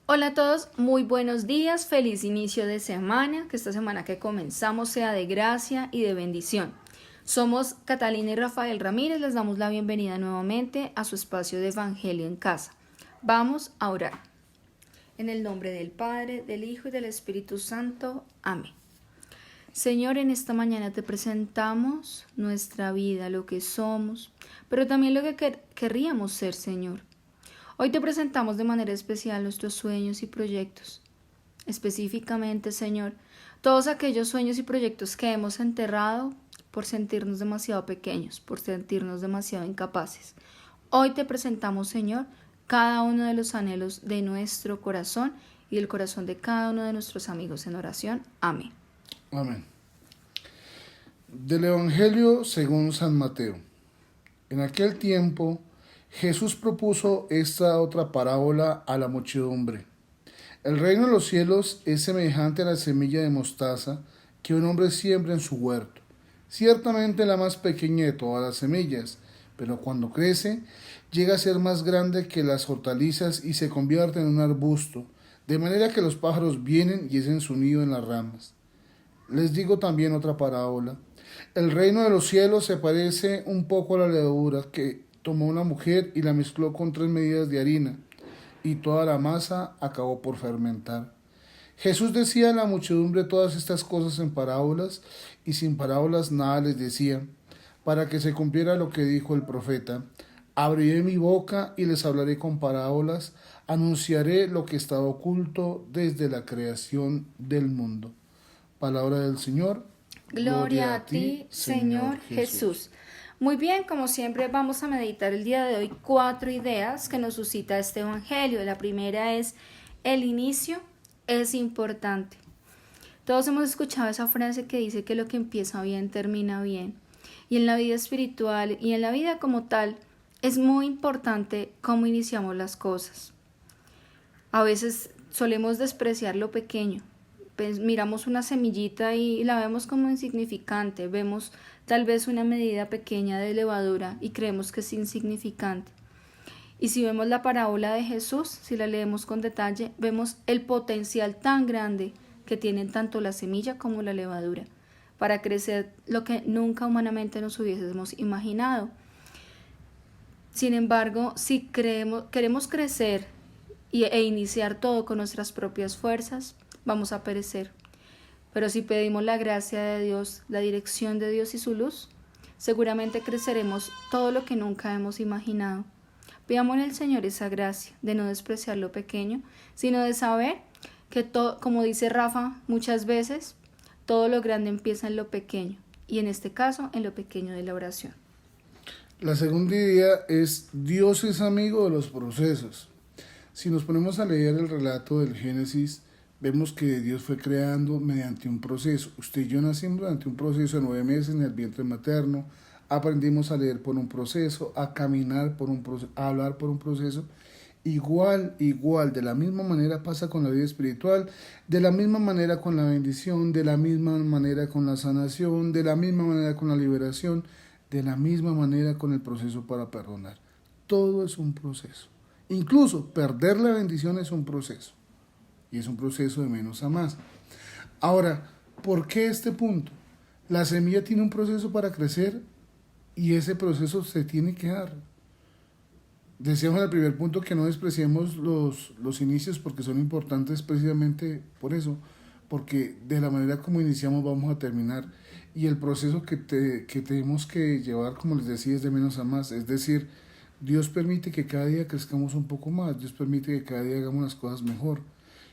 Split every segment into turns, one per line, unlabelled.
Hola a todos, muy buenos días, feliz inicio de semana, que esta semana que comenzamos sea de gracia y de bendición. Somos Catalina y Rafael Ramírez, les damos la bienvenida nuevamente a su espacio de Evangelio en Casa. Vamos a orar. En el nombre del Padre, del Hijo y del Espíritu Santo. Amén. Señor, en esta mañana te presentamos nuestra vida, lo que somos, pero también lo que querríamos ser, Señor. Hoy te presentamos de manera especial nuestros sueños y proyectos. Específicamente, Señor, todos aquellos sueños y proyectos que hemos enterrado por sentirnos demasiado pequeños, por sentirnos demasiado incapaces. Hoy te presentamos, Señor, cada uno de los anhelos de nuestro corazón y el corazón de cada uno de nuestros amigos en oración. Amén.
Amén. Del Evangelio según San Mateo. En aquel tiempo, Jesús propuso esta otra parábola a la muchedumbre. El reino de los cielos es semejante a la semilla de mostaza que un hombre siembra en su huerto. Ciertamente la más pequeña de todas las semillas, pero cuando crece, llega a ser más grande que las hortalizas y se convierte en un arbusto, de manera que los pájaros vienen y hacen su nido en las ramas. Les digo también otra parábola. El reino de los cielos se parece un poco a la levadura que tomó una mujer y la mezcló con 3 medidas de harina, y toda la masa acabó por fermentar. Jesús decía a la muchedumbre todas estas cosas en parábolas, y sin parábolas nada les decía, para que se cumpliera lo que dijo el profeta. Abriré mi boca y les hablaré con parábolas, anunciaré lo que estaba oculto desde la creación del mundo. Palabra del Señor.
Gloria a ti, Señor Jesús. Muy bien, como siempre vamos a meditar el día de hoy 4 ideas que nos suscita este Evangelio. La primera es: el inicio es importante. Todos hemos escuchado esa frase que dice que lo que empieza bien termina bien. Y en la vida espiritual y en la vida como tal es muy importante cómo iniciamos las cosas. A veces solemos despreciar lo pequeño. Miramos una semillita y la vemos como insignificante, vemos tal vez una medida pequeña de levadura y creemos que es insignificante. Y si vemos la parábola de Jesús, si la leemos con detalle, vemos el potencial tan grande que tienen tanto la semilla como la levadura para crecer lo que nunca humanamente nos hubiésemos imaginado. Sin embargo, si queremos crecer e iniciar todo con nuestras propias fuerzas, vamos a perecer. Pero si pedimos la gracia de Dios, la dirección de Dios y su luz, seguramente creceremos todo lo que nunca hemos imaginado. Pidámosle al Señor esa gracia de no despreciar lo pequeño, sino de saber que todo, como dice Rafa muchas veces, todo lo grande empieza en lo pequeño, y en este caso en lo pequeño de la oración.
La segunda idea es: Dios es amigo de los procesos. Si nos ponemos a leer el relato del Génesis, vemos que Dios fue creando mediante un proceso. Usted y yo nacimos durante un proceso de 9 meses en el vientre materno. Aprendimos a leer por un proceso, a caminar por un proceso, a hablar por un proceso. Igual, de la misma manera pasa con la vida espiritual, de la misma manera con la bendición, de la misma manera con la sanación, de la misma manera con la liberación, de la misma manera con el proceso para perdonar. Todo es un proceso. Incluso perder la bendición es un proceso. Y es un proceso de menos a más. Ahora, ¿por qué este punto? La semilla tiene un proceso para crecer y ese proceso se tiene que dar. Decíamos en el primer punto que no despreciemos los inicios porque son importantes precisamente por eso, porque de la manera como iniciamos vamos a terminar. Y el proceso que tenemos que llevar, como les decía, es de menos a más. Es decir, Dios permite que cada día crezcamos un poco más, Dios permite que cada día hagamos las cosas mejor.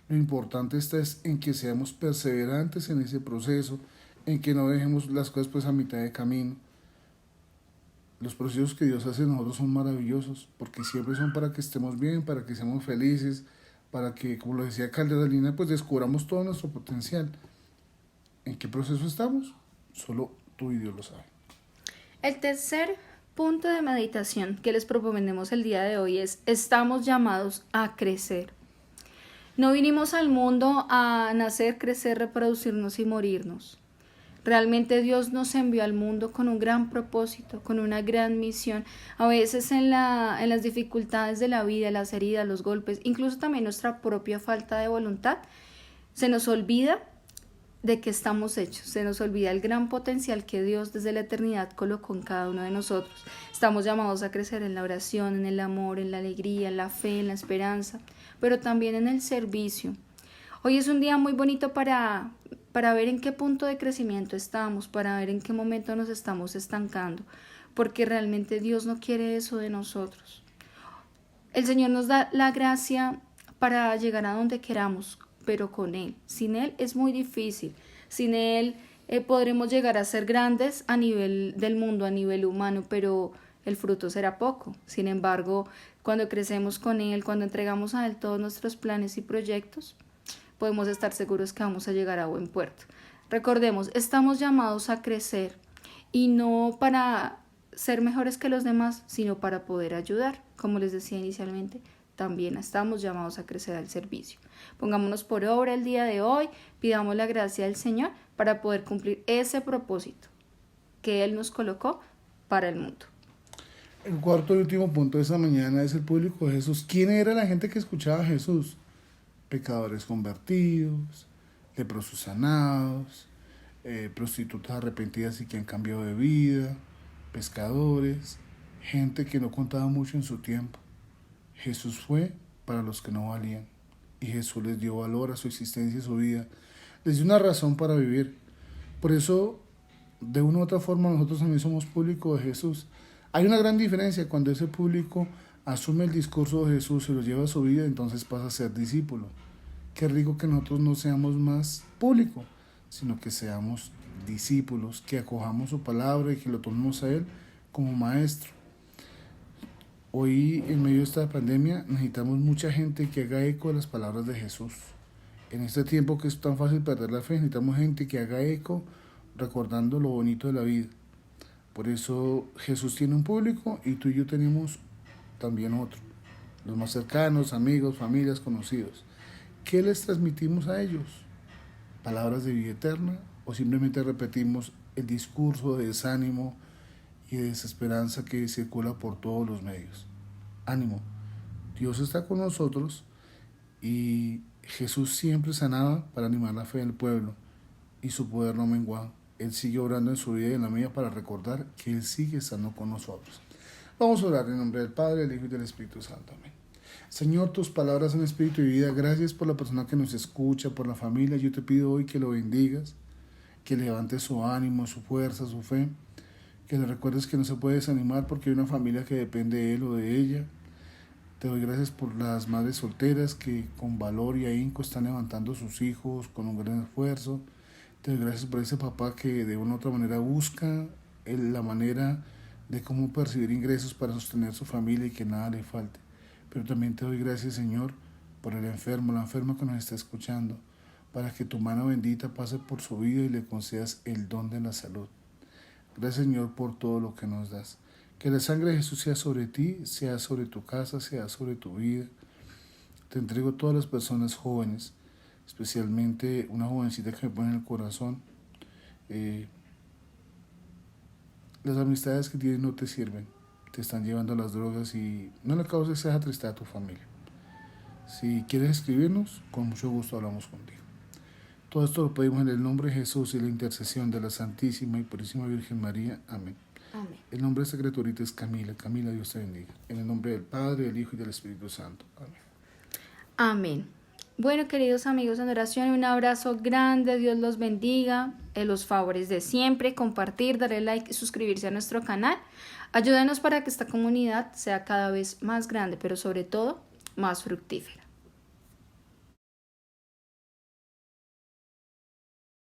Lo importante está es en que seamos perseverantes en ese proceso, en que no dejemos las cosas pues a mitad de camino. Los procesos que Dios hace en nosotros son maravillosos, porque siempre son para que estemos bien, para que seamos felices, para que, como lo decía Calderalina, pues descubramos todo nuestro potencial. ¿En qué proceso estamos? Solo tú y Dios lo saben.
El tercer punto de meditación que les proponemos el día de hoy es: estamos llamados a crecer. No vinimos al mundo a nacer, crecer, reproducirnos y morirnos. Realmente Dios nos envió al mundo con un gran propósito, con una gran misión. A veces en las dificultades de la vida, las heridas, los golpes, incluso también nuestra propia falta de voluntad, se nos olvida de qué estamos hechos, se nos olvida el gran potencial que Dios desde la eternidad colocó en cada uno de nosotros. Estamos llamados a crecer en la oración, en el amor, en la alegría, en la fe, en la esperanza, pero también en el servicio. Hoy es un día muy bonito para ver en qué punto de crecimiento estamos, para ver en qué momento nos estamos estancando, porque realmente Dios no quiere eso de nosotros. El Señor nos da la gracia para llegar a donde queramos, pero con Él. Sin Él es muy difícil. Sin Él podremos llegar a ser grandes a nivel del mundo, a nivel humano, pero el fruto será poco. Sin embargo, cuando crecemos con Él, cuando entregamos a Él todos nuestros planes y proyectos, podemos estar seguros que vamos a llegar a buen puerto. Recordemos, estamos llamados a crecer y no para ser mejores que los demás, sino para poder ayudar. Como les decía inicialmente, también estamos llamados a crecer al servicio. Pongámonos por obra el día de hoy, pidamos la gracia del Señor para poder cumplir ese propósito que Él nos colocó para el mundo.
El cuarto y último punto de esta mañana es el público de Jesús. ¿Quién era la gente que escuchaba a Jesús? Pecadores convertidos, leprosos sanados, prostitutas arrepentidas y que han cambiado de vida, pescadores, gente que no contaba mucho en su tiempo. Jesús fue para los que no valían y Jesús les dio valor a su existencia y su vida, les dio una razón para vivir. Por eso, de una u otra forma, nosotros también somos público de Jesús. Hay una gran diferencia cuando ese público asume el discurso de Jesús y lo lleva a su vida, entonces pasa a ser discípulo. Qué rico que nosotros no seamos más público, sino que seamos discípulos, que acojamos su palabra y que lo tomemos a Él como maestro. Hoy, en medio de esta pandemia, necesitamos mucha gente que haga eco de las palabras de Jesús. En este tiempo que es tan fácil perder la fe, necesitamos gente que haga eco recordando lo bonito de la vida. Por eso Jesús tiene un público y tú y yo tenemos también otro. Los más cercanos, amigos, familias, conocidos. ¿Qué les transmitimos a ellos? ¿Palabras de vida eterna? ¿O simplemente repetimos el discurso de desánimo y de desesperanza que circula por todos los medios? Ánimo, Dios está con nosotros y Jesús siempre sanaba para animar la fe del pueblo y su poder no menguaba. Él sigue obrando en su vida y en la mía para recordar que Él sigue estando con nosotros. Vamos a orar en nombre del Padre, del Hijo y del Espíritu Santo. Amén. Señor, tus palabras son espíritu y vida. Gracias por la persona que nos escucha, por la familia. Yo te pido hoy que lo bendigas, que levantes su ánimo, su fuerza, su fe, que le recuerdes que no se puede desanimar porque hay una familia que depende de él o de ella. Te doy gracias por las madres solteras que con valor y ahínco están levantando a sus hijos con un gran esfuerzo. Te doy gracias por ese papá que de una u otra manera busca la manera de cómo percibir ingresos para sostener su familia y que nada le falte. Pero también te doy gracias, Señor, por el enfermo, la enferma que nos está escuchando, para que tu mano bendita pase por su vida y le concedas el don de la salud. Gracias, Señor, por todo lo que nos das. Que la sangre de Jesús sea sobre ti, sea sobre tu casa, sea sobre tu vida. Te entrego a todas las personas jóvenes, especialmente una jovencita que me pone en el corazón. Las amistades que tienes no te sirven, te están llevando a las drogas y no le causes esa tristeza a tu familia. Si quieres escribirnos, con mucho gusto hablamos contigo. Todo esto lo pedimos en el nombre de Jesús y la intercesión de la Santísima y Purísima Virgen María. Amén.
Amén.
El nombre de esta criaturita es Camila. Camila, Dios te bendiga. En el nombre del Padre, del Hijo y del Espíritu Santo. Amén.
Amén. Bueno, queridos amigos en oración, un abrazo grande, Dios los bendiga, los favores de siempre, compartir, darle like y suscribirse a nuestro canal. Ayúdenos para que esta comunidad sea cada vez más grande, pero sobre todo más fructífera.